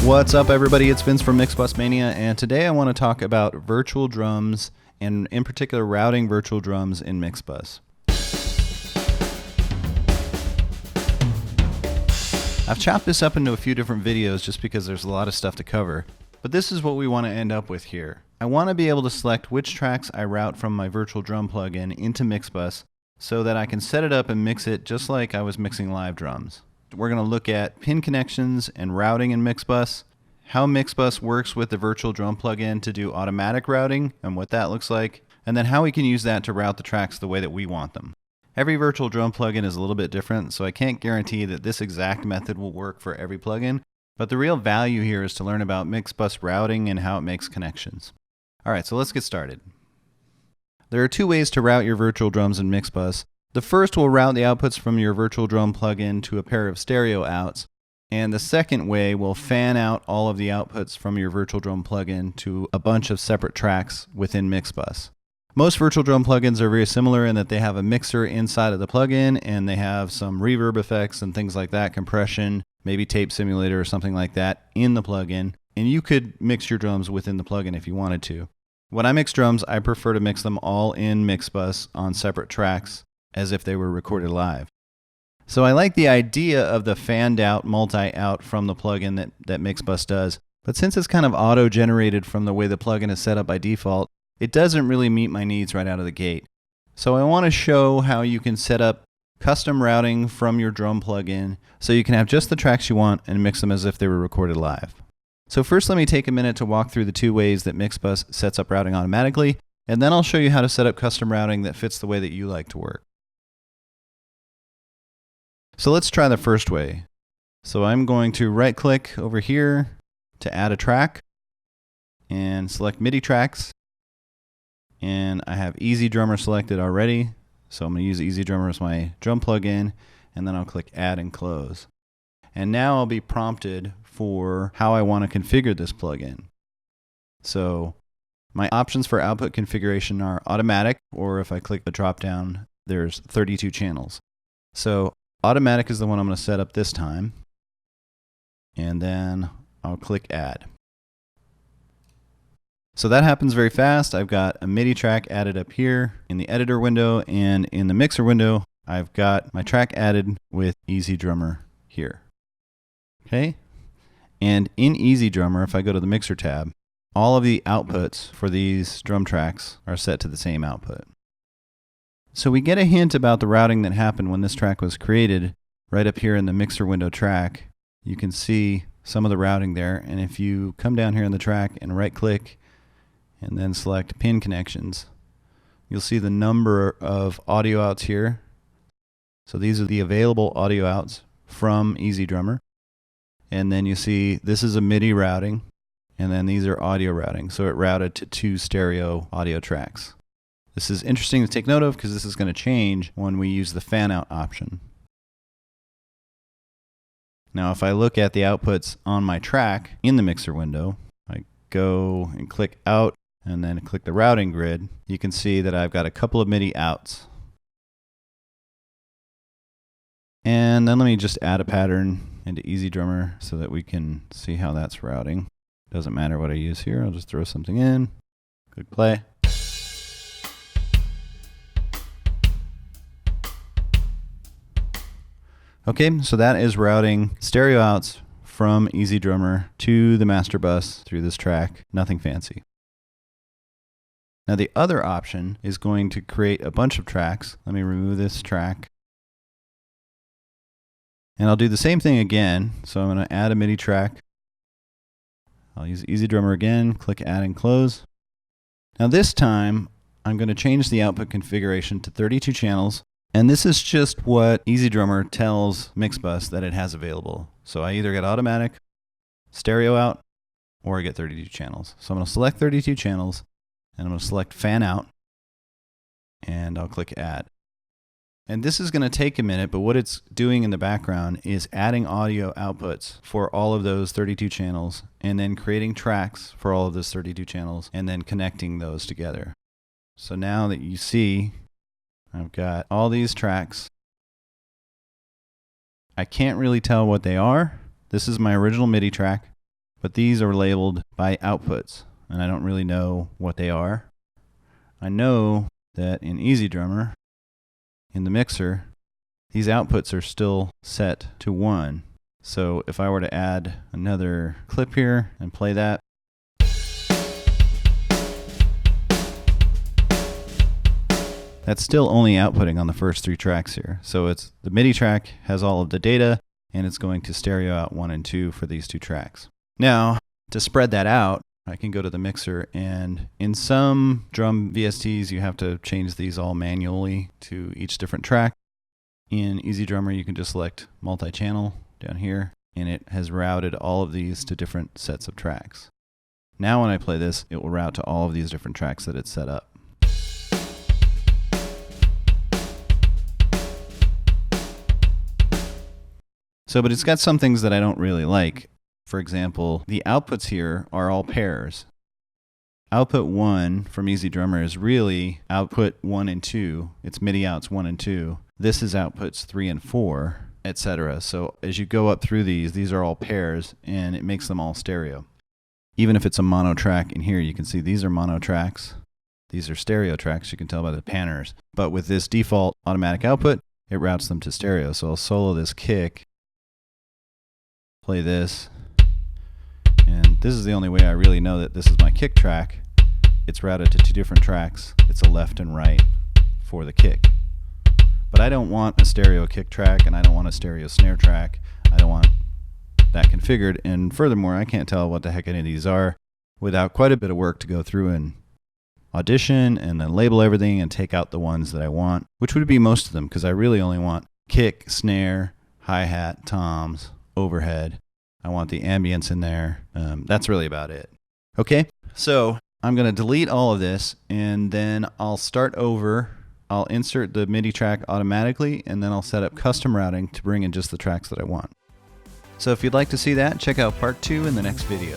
What's up, everybody? It's Vince from Mixbus Mania, and today I want to talk about virtual drums, and in particular routing virtual drums in Mixbus. I've chopped this up into a few different videos just because there's a lot of stuff to cover, but this is what we want to end up with here. I want to be able to select which tracks I route from my virtual drum plugin into Mixbus so that I can set it up and mix it just like I was mixing live drums. We're going to look at pin connections and routing in Mixbus, how Mixbus works with the virtual drum plugin to do automatic routing and what that looks like, and then how we can use that to route the tracks the way that we want them. Every virtual drum plugin is a little bit different, so I can't guarantee that this exact method will work for every plugin, but the real value here is to learn about Mixbus routing and how it makes connections. Alright, so let's get started. There are two ways to route your virtual drums in Mixbus. The first will route the outputs from your virtual drum plugin to a pair of stereo outs, and the second way will fan out all of the outputs from your virtual drum plugin to a bunch of separate tracks within Mixbus. Most virtual drum plugins are very similar in that they have a mixer inside of the plugin, and they have some reverb effects and things like that, compression, maybe tape simulator or something like that in the plugin, and you could mix your drums within the plugin if you wanted to. When I mix drums, I prefer to mix them all in Mixbus on separate tracks, as if they were recorded live. So I like the idea of the fanned out multi-out from the plugin that Mixbus does, but since it's kind of auto-generated from the way the plugin is set up by default, it doesn't really meet my needs right out of the gate. So I want to show how you can set up custom routing from your drum plugin so you can have just the tracks you want and mix them as if they were recorded live. So first let me take a minute to walk through the two ways that Mixbus sets up routing automatically, and then I'll show you how to set up custom routing that fits the way that you like to work. So let's try the first way. So I'm going to right click over here to add a track and select MIDI tracks. And I have Easy Drummer selected already. So I'm going to use Easy Drummer as my drum plugin, and then I'll click add and close. And now I'll be prompted for how I want to configure this plugin. So my options for output configuration are automatic, or if I click the drop down, there's 32 channels. So automatic is the one I'm going to set up this time, and then I'll click add. So that happens very fast. I've got a MIDI track added up here in the editor window, and in the mixer window I've got my track added with Easy Drummer here. Okay, and in Easy Drummer, if I go to the mixer tab, all of the outputs for these drum tracks are set to the same output. So we get a hint about the routing that happened when this track was created right up here in the mixer window track. You can see some of the routing there, and if you come down here in the track and right click and then select pin connections, you'll see the number of audio outs here. So these are the available audio outs from Easy Drummer, and then you see this is a MIDI routing, and then these are audio routing, so it routed to two stereo audio tracks. This is interesting to take note of because this is going to change when we use the fan out option. Now if I look at the outputs on my track in the mixer window, I go and click out and then click the routing grid, you can see that I've got a couple of MIDI outs. And then let me just add a pattern into Easy Drummer so that we can see how that's routing. Doesn't matter what I use here, I'll just throw something in, click play. Okay, so that is routing stereo outs from Easy Drummer to the master bus through this track. Nothing fancy. Now the other option is going to create a bunch of tracks. Let me remove this track. And I'll do the same thing again. So I'm going to add a MIDI track. I'll use Easy Drummer again, click add and close. Now this time I'm going to change the output configuration to 32 channels. And this is just what Easy Drummer tells Mixbus that it has available. So I either get automatic, stereo out, or I get 32 channels. So I'm going to select 32 channels, and I'm going to select fan out, and I'll click add. And this is going to take a minute, but what it's doing in the background is adding audio outputs for all of those 32 channels, and then creating tracks for all of those 32 channels, and then connecting those together. So now that you see I've got all these tracks. I can't really tell what they are. This is my original MIDI track, but these are labeled by outputs, and I don't really know what they are. I know that in EZDrummer, in the mixer, these outputs are still set to 1. So if I were to add another clip here and play that, that's still only outputting on the first 3 tracks here. So it's the MIDI track has all of the data, and it's going to stereo out 1 and 2 for these 2 tracks. Now, to spread that out, I can go to the mixer, and in some drum VSTs, you have to change these all manually to each different track. In EZDrummer, you can just select multi-channel down here, and it has routed all of these to different sets of tracks. Now when I play this, it will route to all of these different tracks that it's set up. So, but it's got some things that I don't really like. For example, the outputs here are all pairs. Output 1 from EZDrummer is really output 1 and 2. It's MIDI outs 1 and 2. This is outputs 3 and 4, etc. So as you go up through these are all pairs, and it makes them all stereo. Even if it's a mono track in here, you can see these are mono tracks. These are stereo tracks, you can tell by the panners. But with this default automatic output, it routes them to stereo. So I'll solo this kick, play this, and this is the only way I really know that this is my kick track. It's routed to 2 different tracks. It's a left and right for the kick. But I don't want a stereo kick track, and I don't want a stereo snare track. I don't want that configured, and furthermore, I can't tell what the heck any of these are without quite a bit of work to go through and audition and then label everything and take out the ones that I want, which would be most of them, because I really only want kick, snare, hi-hat, toms, overhead. I want the ambience in there. That's really about it. Okay, so I'm going to delete all of this, and then I'll start over. I'll insert the MIDI track automatically, and then I'll set up custom routing to bring in just the tracks that I want. So if you'd like to see that, check out part 2 in the next video.